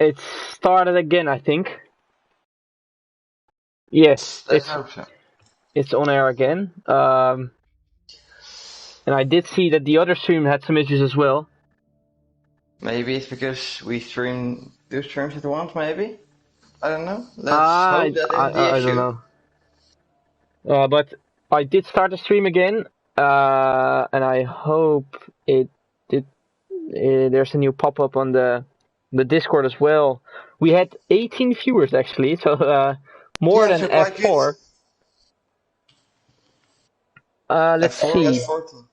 It's started again, I think. Yes, Let's hope so. it's on air again. And I did see that the other stream had some issues as well. Maybe it's because we stream two streams at once, maybe? I don't know. Let's hope that isn't the I don't issue. know. But I did start the stream again, and I hope it did. There's a new pop-up on the Discord as well. We had 18 viewers actually, so more Yeah, than so quite good. F4. Let's F4 see. was 14.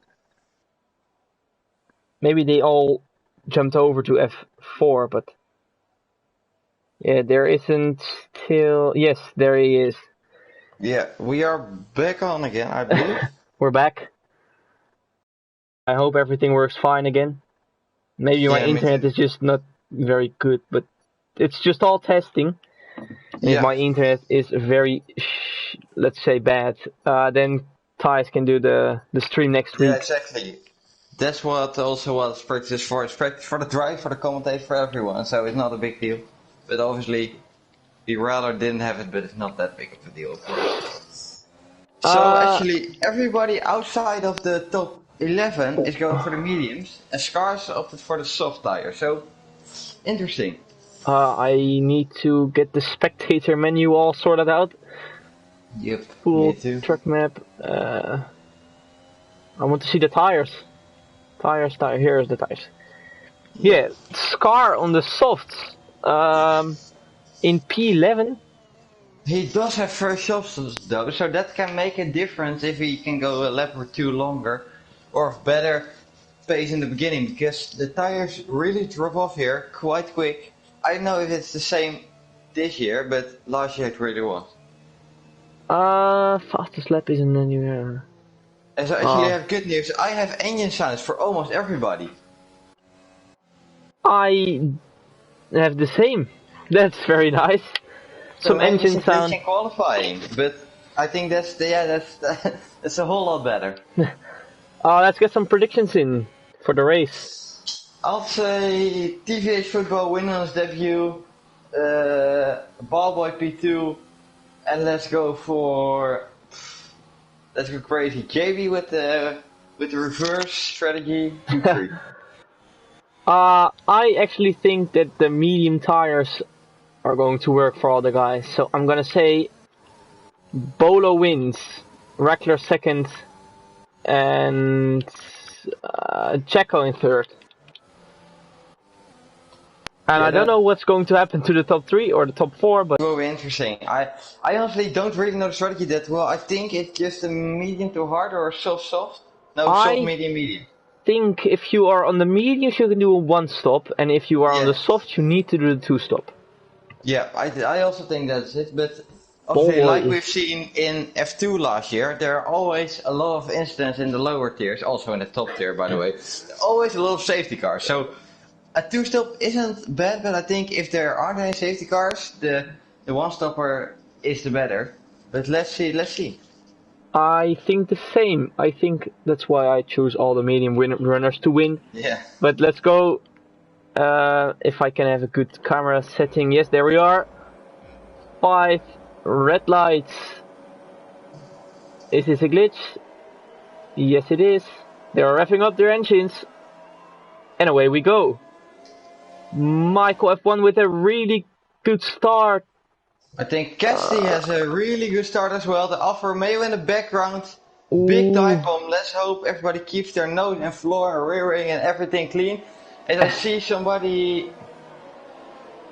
Maybe they all jumped over to F4, but yeah, there isn't still. Yes, there he is. Yeah, we are back on again, I believe. We're back. I hope everything works fine again. Maybe my Yeah, me internet too. is just not very good, but it's just all testing. And if Yeah. my internet is very, let's say, bad, then Thijs can do the stream next Yeah, week. exactly. That's what practice is for. It's practice for the drive, for the commentate, for everyone. So it's not a big deal. But obviously, we rather didn't have it, but it's not that big of a deal, of course. So actually, everybody outside of the top 11 is going for the mediums, and Scars opted for the soft tire. So interesting. I need to get the spectator menu all sorted out. Yep. Full Me too. truck map. I want to see the tires. Tires. Here's the tires. Yeah, Scar on the softs. In P11. He does have first substance though, so that can make a difference if he can go a lap or two longer, or better pace in the beginning, because the tires really drop off here quite quick. I don't know if it's the same this year, but last year it really was. Fastest lap isn't anywhere. And so actually I have good news. I have engine sounds for almost everybody. I have the same. That's very nice. So Some engine sound. in qualifying, but I think that's that's a whole lot better. Let's get some predictions in for the race. I'll say TVH Football win on his debut, Ballboy P2, and let's go crazy. JB with the reverse strategy, Q3. I actually think that the medium tires are going to work for all the guys. So I'm gonna say Bolo wins, Reckler second, and Checo in third. And I don't know what's going to happen to the top 3 or the top 4, but it will be interesting. I honestly don't really know the strategy that well. I think it's just a medium to hard or a soft. No, soft, medium. I think if you are on the mediums you can do a 1-stop, and if you are on the soft you need to do the 2-stop. Yeah, I also think that's it, but obviously, like we've seen in F2 last year, there are always a lot of incidents in the lower tiers, also in the top tier, by the way. Always a lot of safety cars. So a 2-stop isn't bad, but I think if there aren't any safety cars, the 1-stopper is the better. But let's see. I think the same. I think that's why I choose all the medium runners to win. Yeah. But let's go. If I can have a good camera setting. Yes, there we are. 5 red lights. Is this a glitch? Yes, it is. They are revving up their engines. And away we go. Michael F1 with a really good start. I think Cassidy has a really good start as well. The Alfa Romeo in the background. Big dive bomb. Let's hope everybody keeps their nose and floor and rear wing and everything clean. And I see somebody...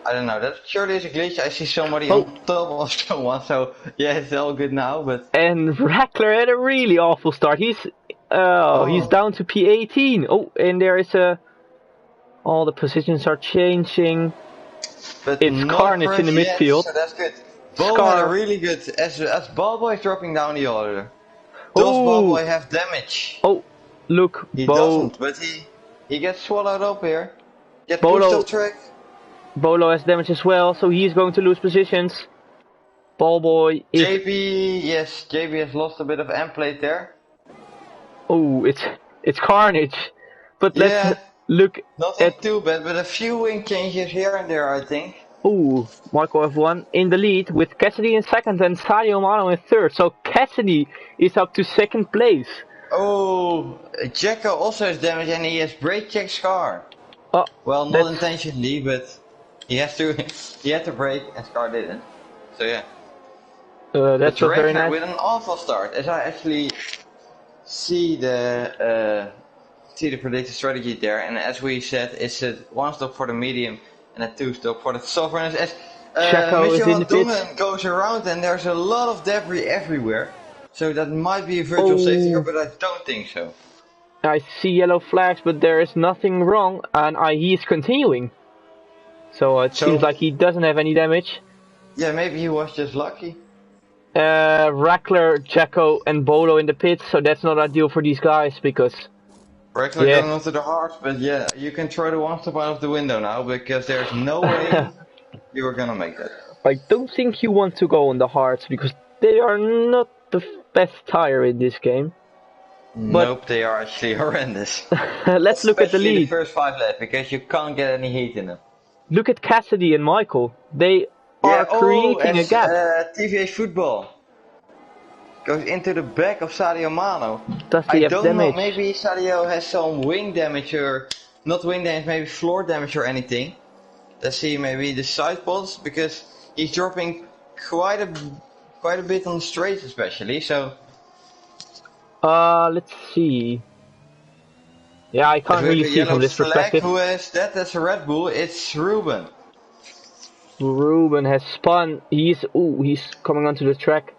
I don't know, that surely is a glitch. I see somebody on top of someone, so yeah, it's all good now, but... And Rackler had a really awful start. He's down to P18. Oh, and there is a... All the positions are changing. But it's Carnage in the midfield. So that's good. Ballboy really good. As Ballboy is dropping down the order. Does Ballboy have damage? Oh, look, he doesn't, but he gets swallowed up here. Get pushed off track. Bolo has damage as well, so he's going to lose positions. Ballboy is... JB has lost a bit of end plate there. Oh, it's Carnage. But Look Nothing at... too bad, but a few wing changes here and there, I think. Ooh, Michael F1 in the lead with Cassidy in second and Sadio Mano in third. So Cassidy is up to second place. Oh, Jacko also has damage and he has brake check Scar. Oh, Well, not that's intentionally, but he has to. He had to brake and Scar didn't. So yeah. But that's not very Ragnar nice. with an awful start, as I actually see the predicted strategy there, and as we said, it's a 1 stop for the medium and a 2 stop for the soft runners. As Checo is Mitchell in the pits. Dongen goes around and there's a lot of debris everywhere, so that might be a virtual safety car, Oh, but I don't think so. I see yellow flags, but there is nothing wrong, and he is continuing. So it seems like he doesn't have any damage. Yeah, maybe he was just lucky. Rackler, Jacko, and Bolo in the pits, so that's not ideal for these guys because Regular going onto the hard, but yeah, you can throw the 1 stop out of the window now because there's no way you are gonna make that. I don't think you want to go on the hards because they are not the best tire in this game. But Nope, they are actually horrendous. let's look at the Especially lead. the first 5 laps because you can't get any heat in them. Look at Cassidy and Michael. They are creating a gap. TVA football goes into the back of Sadio Mano. Does he I have don't damage? know, maybe Sadio has some wing damage or not wing damage, maybe floor damage or anything. Let's see, maybe the side pods because he's dropping quite a bit on the straights especially. So Let's see. Yeah, I can't really see from this perspective. Who is that? That's a Red Bull. It's Ruben. Ruben has spun. He's coming onto the track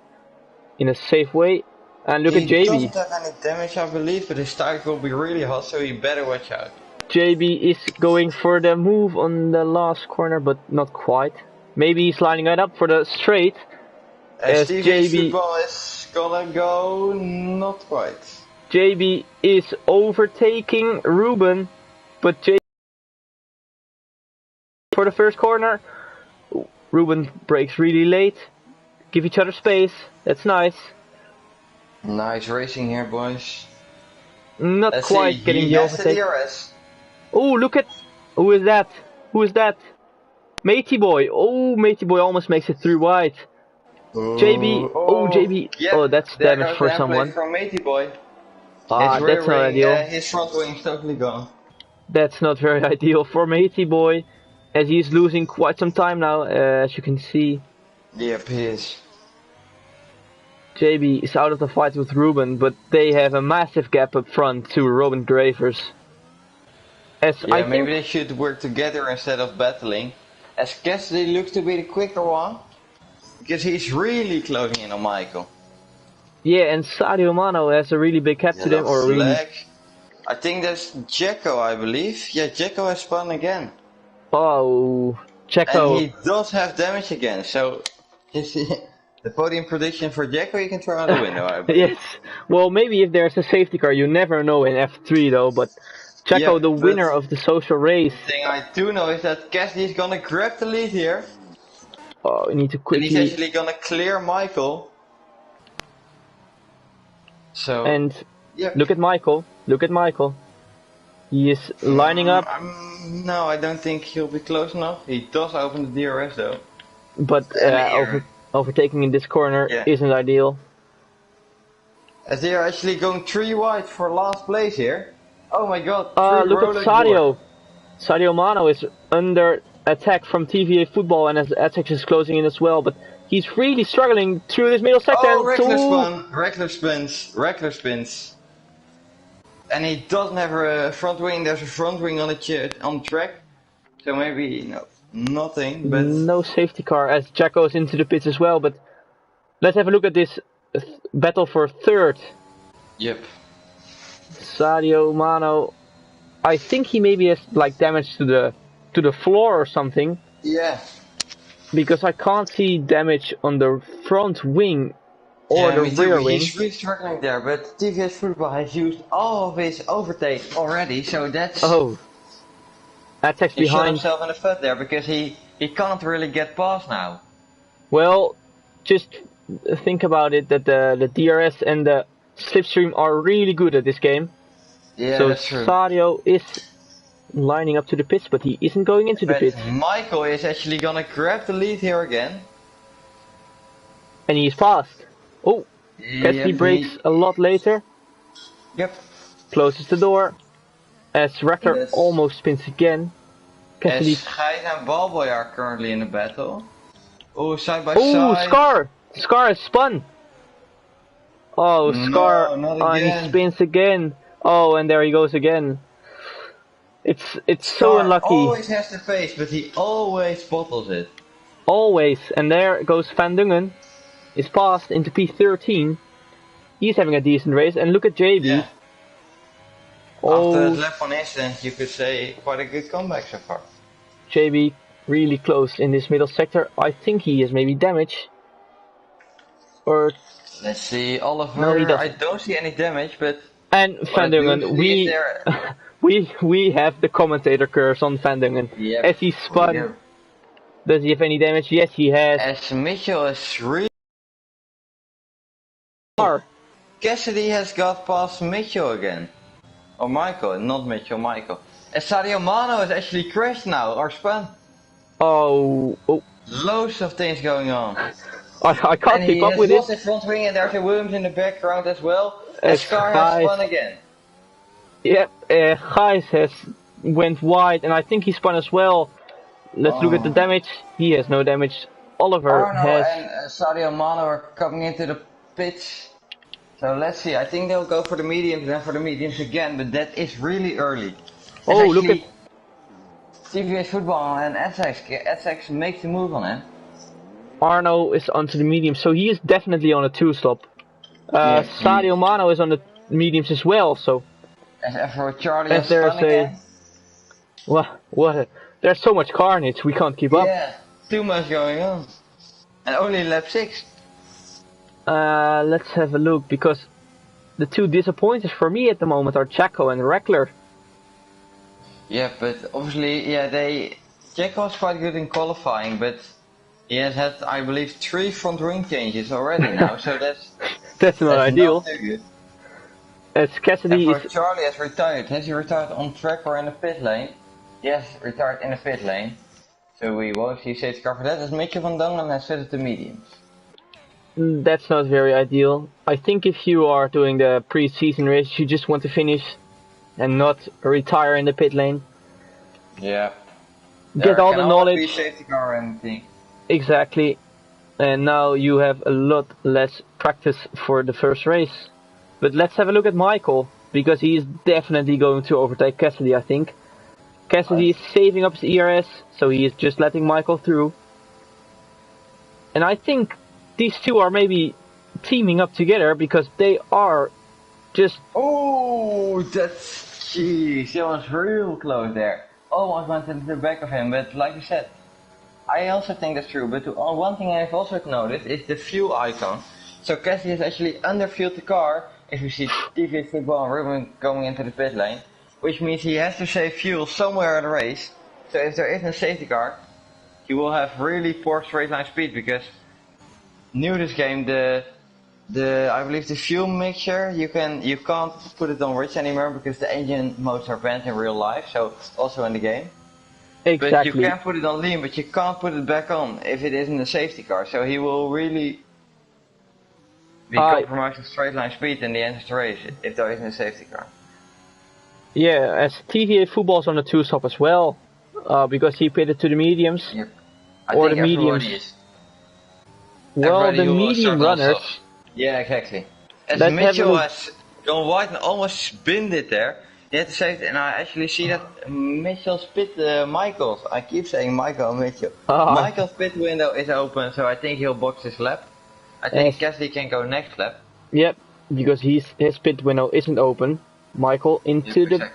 in a safe way. And look at JB. He doesn't have any damage, I believe, but his tires will be really hot, so he better watch out. JB is going for the move on the last corner, but not quite. Maybe he's lining it up for the straight. As JB football is gonna go not quite. JB is overtaking Ruben, but JB for the first corner. Ruben brakes really late. Give each other space. That's nice. Nice racing here, boys. Not Let's quite see, getting the overtake. Oh, look at... Who is that? Who is that? Matey Boy. Oh, Matey Boy almost makes it through wide. JB. Oh, JB. Yeah, oh, that's damage for someone. From Matey Boy. Ah, that's not ideal. His front wing is totally gone. That's not very ideal for Matey Boy, as he's losing quite some time now, as you can see. Yep, he is. JB is out of the fight with Ruben, but they have a massive gap up front to Robin Gravers. Maybe they should work together instead of battling. As Cassidy looks to be the quicker one, because he's really closing in on Michael. Yeah, and Sadio Mano has a really big gap to them, or really... I think that's Jacko, I believe. Yeah, Jacko has spun again. Oh, Jacko. And he does have damage again, so the podium prediction for Jacko you can throw out the window, I believe. Yes, well maybe if there's a safety car, you never know in F3 though, but Jacko, the winner of the social race. The thing I do know is that Cassidy is gonna grab the lead here. Oh, we need to quickly... And he's actually gonna clear Michael. So... And look at Michael, He is lining up. No, I don't think he'll be close enough. He does open the DRS though. But overtaking in this corner isn't ideal. As they are actually going 3 wide for last place here. Oh my god. Look at Sadio. Sadio Mano is under attack from TVA Football and as Atex is closing in as well. But he's really struggling through this middle sector. Oh, regular spins. And he doesn't have a front wing. There's a front wing on the track. So maybe nothing. But no safety car as Jack goes into the pits as well. But let's have a look at this battle for third. Yep. Sadio Mano. I think he maybe has like damage to the floor or something. Yeah. Because I can't see damage on the front wing or the rear wing. He's really struggling there, but TVS Football has used all of his overtake already, so that's... Oh. Atex behind. He shot himself in the foot there, because he can't really get past now. Well, just think about it, that the DRS and the slipstream are really good at this game. Yeah, so that's true. Sadio is lining up to the pits, but he isn't going into the But pits. Michael is actually gonna grab the lead here again. And he's fast. Oh, Cassidy Yep, brakes a lot later. Yep. Closes the door. As Reckler Yes. almost spins again. Cassidy. As Gijs and Ballboy are currently in a battle. Oh, side by Oh, side. Scar! Scar has spun! Oh, Scar. No, not He again. spins again. Oh, and there he goes again. It's so Scar unlucky. always has the face, but he always bottles it. Always. And there goes Van Dungen. Is passed into P13. He's having a decent race. And look at JB. Yeah. Oh, After that lap on incident, you could say quite a good comeback so far. JB really close in this middle sector. I think he is maybe damaged. Or Let's see, Oliver. No, he doesn't. I don't see any damage, but and Van Dungen, we have the commentator curse on Van Dungen. Yep, As he spun, does he have any damage? Yes, he has. As Mitchell is really. Scar. Cassidy has got past Mitchell again. Or Michael, not Mitchell, Michael. And Sadio Mano has actually crashed now, or spun. Oh. Loads of things going on. I can't keep up with it. it. He has lost his front wing and there's a Williams in the background as well. And Scar has spun again. Yep, Gijs has went wide and I think he spun as well. Let's look at the damage. He has no damage. Oliver has... and Sadio Mano are coming into the pitch. So let's see, I think they'll go for the mediums and then for the mediums again, but that is really early. Oh, look at... TVS Football and SX makes the move on him. Arno is onto the medium, so he is definitely on a 2-stop. Sadio Mano is on the mediums as well, so... As for Charlie, as there's a... What? There's so much carnage, we can't keep up. Yeah, too much going on. And only lap 6. Let's have a look, because the two disappointers for me at the moment are Jacko and Reckler. Yeah, but obviously, Jacko was quite good in qualifying, but he has had, I believe, 3 front wing changes already now, so that's not ideal. Not too good. As Cassidy and for Charlie has retired. Has he retired on track or in the pit lane? Yes, retired in the pit lane. So we won't see safety car for that. As Mitchell van Dongen has fitted the mediums. That's not very ideal. I think if you are doing the pre-season race, you just want to finish and not retire in the pit lane. Yeah. Get all the knowledge. Be safety car or anything. Exactly. And now you have a lot less practice for the first race. But let's have a look at Michael, because he is definitely going to overtake Cassidy, I think. Cassidy is saving up his ERS, so he is just letting Michael through. And I think these two are maybe teaming up together, because they are just... Oh, that's... Jeez, that was real close there. Almost went into the back of him, but like you said, I also think that's true. But one thing I've also noticed is the fuel icon. So Cassidy has actually underfueled the car, if you see TV Football and Ruben going into the pit lane, which means he has to save fuel somewhere in the race. So if there isn't a safety car, he will have really poor straight line speed, because new this game, I believe the fuel mixture, you can't put it on rich anymore because the engine modes are banned in real life, so also in the game. Exactly. But you can put it on lean, but you can't put it back on if it isn't a safety car, so he will really be compromising straight line speed in the end of the race if there isn't a safety car. Yeah, as TVA Football's on the 2-stop as well, because he pitted to the mediums. Yep. Or the mediums. Well, the medium runners. Yeah, exactly. As Mitchell has gone wide and almost spinned it there, he had to save it, and I actually see that Mitchell spit Michael's. I keep saying Michael and Mitchell. Michael's pit window is open, so I think he'll box his lap. I think Cassidy can go next lap. Yep, because his pit window isn't open. Michael into the...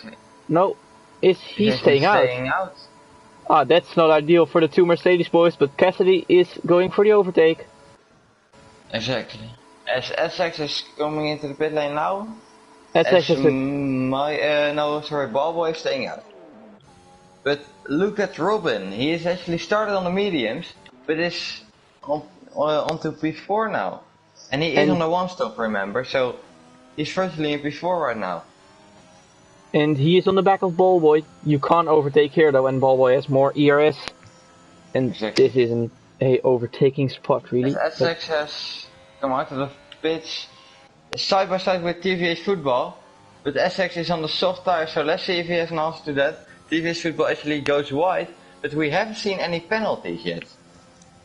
No, is he staying out? That's not ideal for the two Mercedes boys, but Cassidy is going for the overtake. Exactly. As SX is coming into the pit lane now, Ballboy is staying out. But look at Robin, he is actually started on the mediums, but is onto P4 now. And he is on the 1-stop, remember, so he's virtually in P4 right now. And he is on the back of Ballboy. You can't overtake here though, and Ballboy has more ERS. And Exactly. this isn't a overtaking spot really. As Essex has come out of the pitch side by side with TVH Football, but Essex is on the soft tire, so let's see if he has an answer to that. TVH Football actually goes wide, but we haven't seen any penalties yet. Which is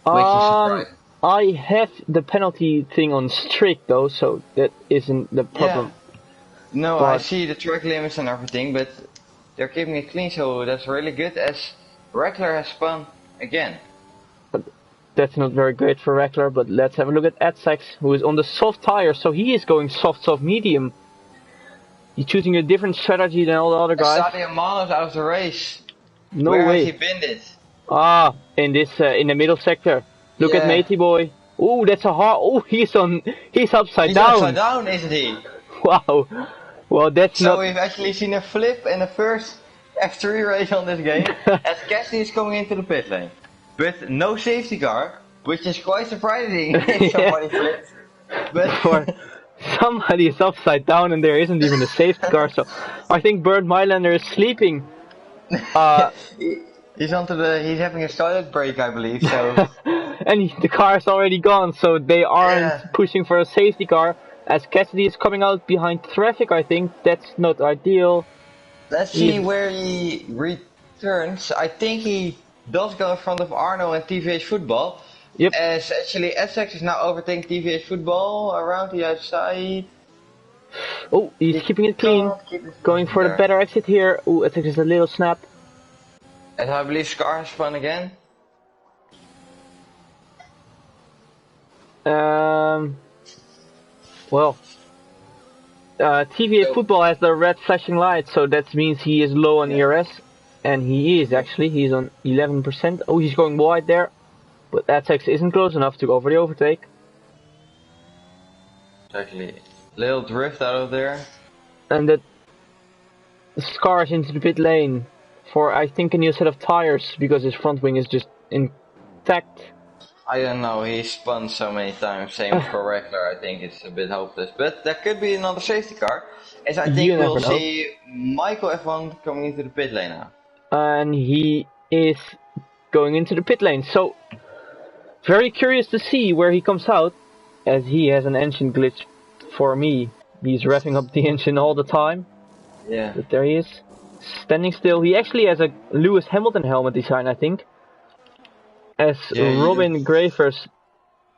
surprising. I have the penalty thing on strict though, so that isn't the problem. Yeah. No, I see the track limits and everything, but they're keeping it clean, so that's really good. As Reckler has spun again. But that's not very great for Reckler, but let's have a look at Essex, who is on the soft tire, so he is going soft medium. He's choosing a different strategy than all the other guys. Sadio Mano's out of the race. No Where way. has he been this? In this in the middle sector. Look at Matey Boy. Oh, that's a hard. Oh, he's upside down. He's upside down, isn't he? Wow. Well, that's so not. So we've actually seen a flip in the first F3 race on this game, as Cassidy is coming into the pit lane. But no safety car, which is quite surprising if somebody flips. But somebody is upside down and there isn't even a safety car, so I think Bernd Mailander is sleeping. He's having a toilet break, I believe, so. And the car is already gone, so they aren't pushing for a safety car. As Cassidy is coming out behind traffic, I think that's not ideal. Let's see where he returns. I think he does go in front of Arno and TVH Football. Yep. As actually Essex is now overtaking TVH Football around the outside. Oh, he's keeping it clean. Going for the better exit here. Oh, Essex is a little snap. And I believe Scar has spun again. Well, TVA Football has the red flashing light, so that means he is low on ERS. And he is actually, he's on 11%. Oh, he's going wide there. But Essex isn't close enough to go for the overtake. Exactly. Little drift out of there. And that Scars into the pit lane for, I think, a new set of tires, because his front wing is just intact. I don't know, he spun so many times, same for Reckler, I think it's a bit hopeless. But there could be another safety car, as I think we'll see Michael F1 coming into the pit lane now. And he is going into the pit lane, so very curious to see where he comes out, as he has an engine glitch for me. He's revving up the engine all the time. Yeah. But there he is, standing still. He actually has a Lewis Hamilton helmet design, I think. As Robin Gravers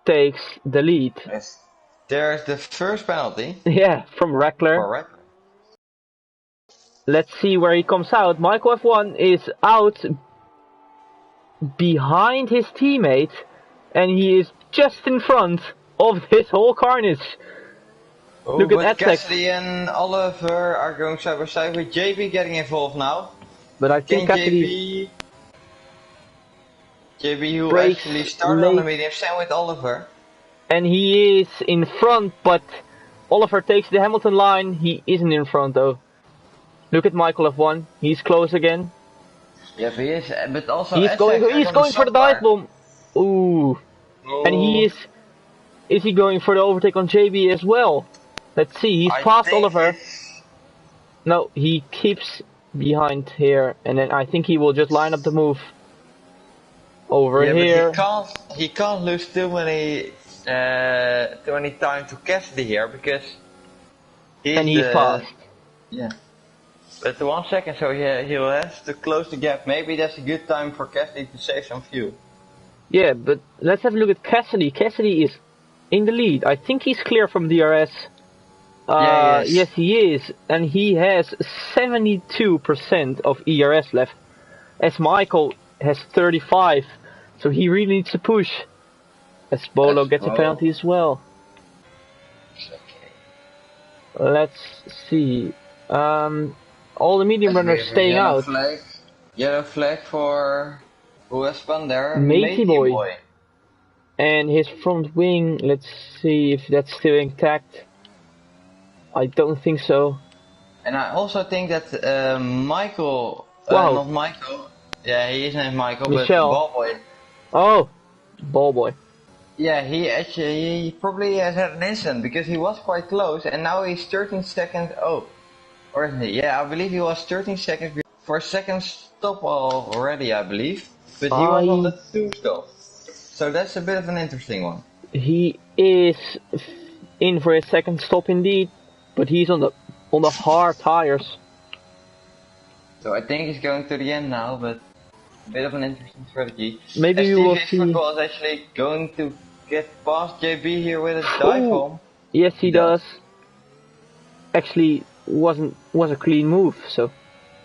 takes the lead. Yes. There's the first penalty. Yeah, from Reckler. Let's see where he comes out. Michael F1 is out behind his teammate, and he is just in front of this whole carnage. Oh, look at that. Cassidy and Oliver are going side by side with JB getting involved now. But I think Cassidy... JB who actually started on the medium, same with Oliver. And he is in front, but Oliver takes the Hamilton line. He isn't in front though. Look at Michael F1. He's close again. Yep, he is. But also he's going for the dive bomb. Ooh. Oh. And he is. Is he going for the overtake on JB as well? Let's see. He's past Oliver. No, he keeps behind here, and then I think he will just line up the move. Over here. But he can't lose too many time to Cassidy here, because he's fast. Yeah. But 1 second, so he'll have to close the gap. Maybe that's a good time for Cassidy to save some fuel. Yeah, but let's have a look at Cassidy. Cassidy is in the lead. I think he's clear from DRS. Yeah, he is. Yes, he is, and he has 72% of ERS left. As Michael has 35, so he really needs to push. As Bolo gets a penalty as well. Okay. Let's see. All the medium runners staying out. Yellow flag for who has spun there? Matey Boy. And his front wing, let's see if that's still intact. I don't think so. And I also think that Michael, not Michael. Yeah, he is named Michael, Michelle. But Ballboy. Oh, Ballboy. Yeah, he probably has had an incident, because he was quite close, and now he's 13 seconds. Oh, Or isn't he? Yeah, I believe he was 13 seconds for a second stop already, I believe. But he was on the 2 stop. So that's a bit of an interesting one. He is in for his second stop indeed, but he's on the hard tires. So I think he's going to the end now, but a bit of an interesting strategy. Maybe we will see. Football is actually going to get past JB here with a dive home. Yes, he does. Actually, was a clean move. So.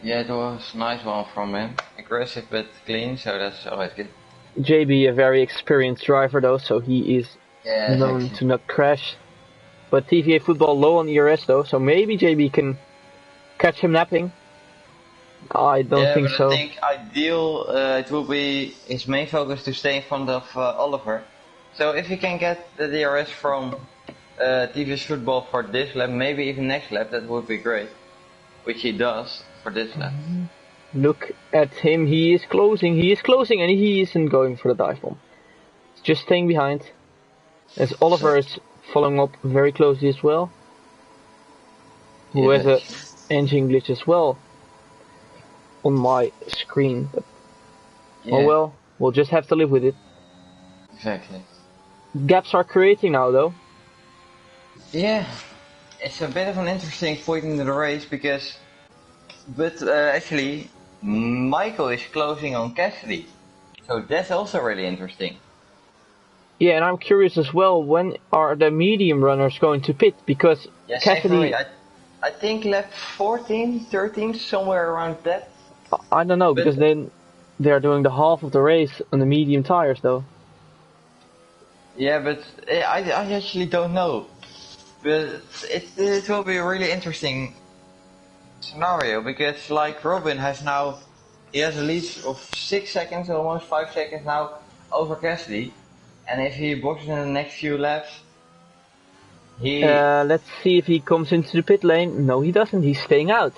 Yeah, it was a nice one from him. Aggressive but clean, so that's always good. JB, a very experienced driver though, so he is known to not crash. But TVA Football low on ERS though, so maybe JB can catch him napping. I don't think so. I think ideal it will be his main focus to stay in front of Oliver. So if he can get the DRS from TVS Football for this lap, maybe even next lap, that would be great. Which he does for this lap. Look at him, he is closing, and he isn't going for the dive bomb. He's just staying behind. As Oliver is following up very closely as well. Who has a engine glitch as well on my screen. But oh well, we'll just have to live with it. Exactly. Gaps are creating now though. Yeah, it's a bit of an interesting point in the race because, actually, Michael is closing on Cassidy, so that's also really interesting. Yeah, and I'm curious as well, when are the medium runners going to pit? Because Cassidy... I think lap 14, 13, somewhere around that. I don't know, because then they're doing the half of the race on the medium tires though. Yeah, but I actually don't know. But it will be a really interesting scenario, because like Robin has now, he has a lead of 6 seconds, almost 5 seconds now over Cassidy, and if he boxes in the next few laps, let's see if he comes into the pit lane. No, he doesn't, he's staying out.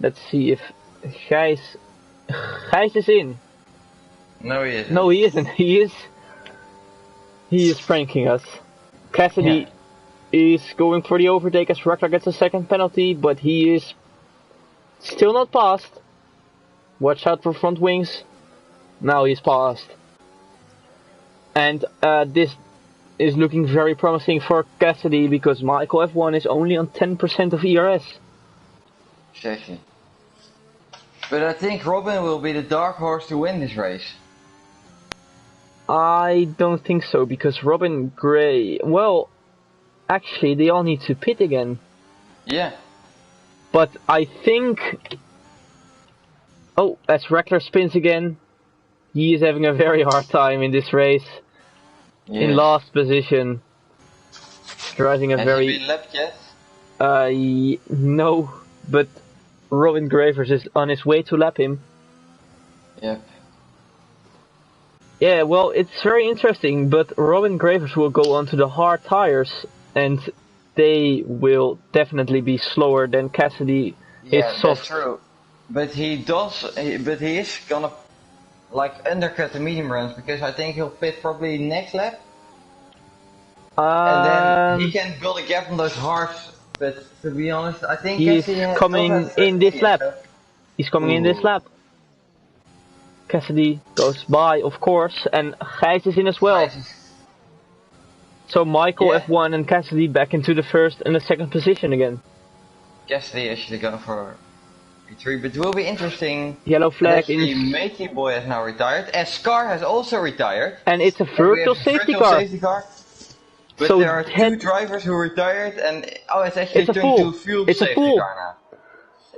Let's see if Gijs is in. No, he isn't. No, he isn't. He is pranking us. Cassidy is going for the overtake as Rekler gets a second penalty, but he is still not passed. Watch out for front wings. Now he's passed. And this is looking very promising for Cassidy, because Michael F1 is only on 10% of ERS. Exactly. But I think Robin will be the dark horse to win this race. I don't think so, because Robin, Gray, well, actually they all need to pit again. Yeah. But I think... Oh, as Rekler spins again, he is having a very hard time in this race. Yes. In last position. Driving a Has very... he been lapped yet? No, but Robin Gravers is on his way to lap him. Yep. Yeah, well, it's very interesting, but Robin Gravers will go onto the hard tires, and they will definitely be slower than Cassidy is soft. That's true. But he is gonna like undercut the medium runs, because I think he'll pit probably next lap. And then he can build a gap on those hards, but to be honest, I think he's coming in this lap. He's coming in this lap. Cassidy goes by, of course, and Gijs is in as well. So Michael F1 and Cassidy back into the first and the second position again. Cassidy actually going for P3, but it will be interesting. Yellow flag in. Matey Boy has now retired, and Scar has also retired. And it's a virtual safety car. But so there are two drivers who retired, and it's actually turned to fuel safety car now.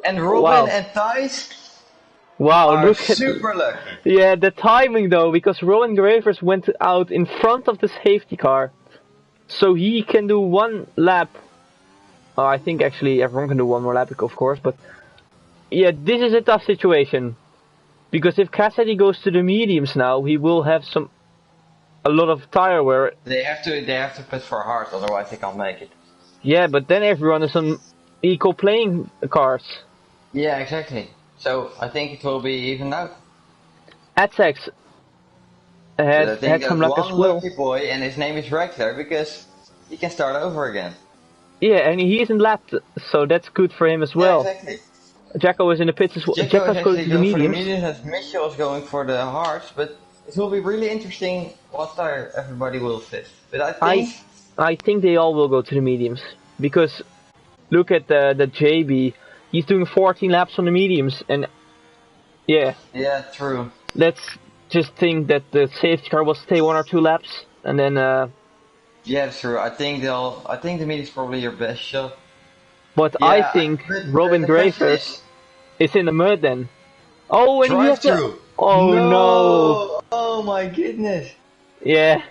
And Robin and Thijs. Wow, look at super lucky. Yeah, the timing though, because Robin Gravers went out in front of the safety car, so he can do one lap. I think actually everyone can do one more lap, of course, but yeah, this is a tough situation, because if Cassidy goes to the mediums now, he will have a lot of tire wear. They have to pit for hard, otherwise they can't make it. Yeah, but then everyone is on equal playing cars. Yeah, exactly. So I think it will be evened out. Atsex had some luck as well. Lucky boy, and his name is Rekler, because he can start over again. Yeah, and he isn't lapped, so that's good for him as Yeah, well. exactly. Jacko is in the pits as well. Jacko is Jacko's going actually to the going for the mediums. mediums and Mitchell is going for the hards, but it will be really interesting what tire everybody will fit. But I think they all will go to the mediums because look at the JB. He's doing 14 laps on the mediums, and yeah, yeah, true. let's just think that the safety car will stay 1 or 2 laps, and then Yeah, that's true. I think the medium's probably your best shot. but I Yeah, think but Robin the question Gravers is in the mud then. Oh, and he has drive to. through. Oh no! No! Oh my goodness! Yeah,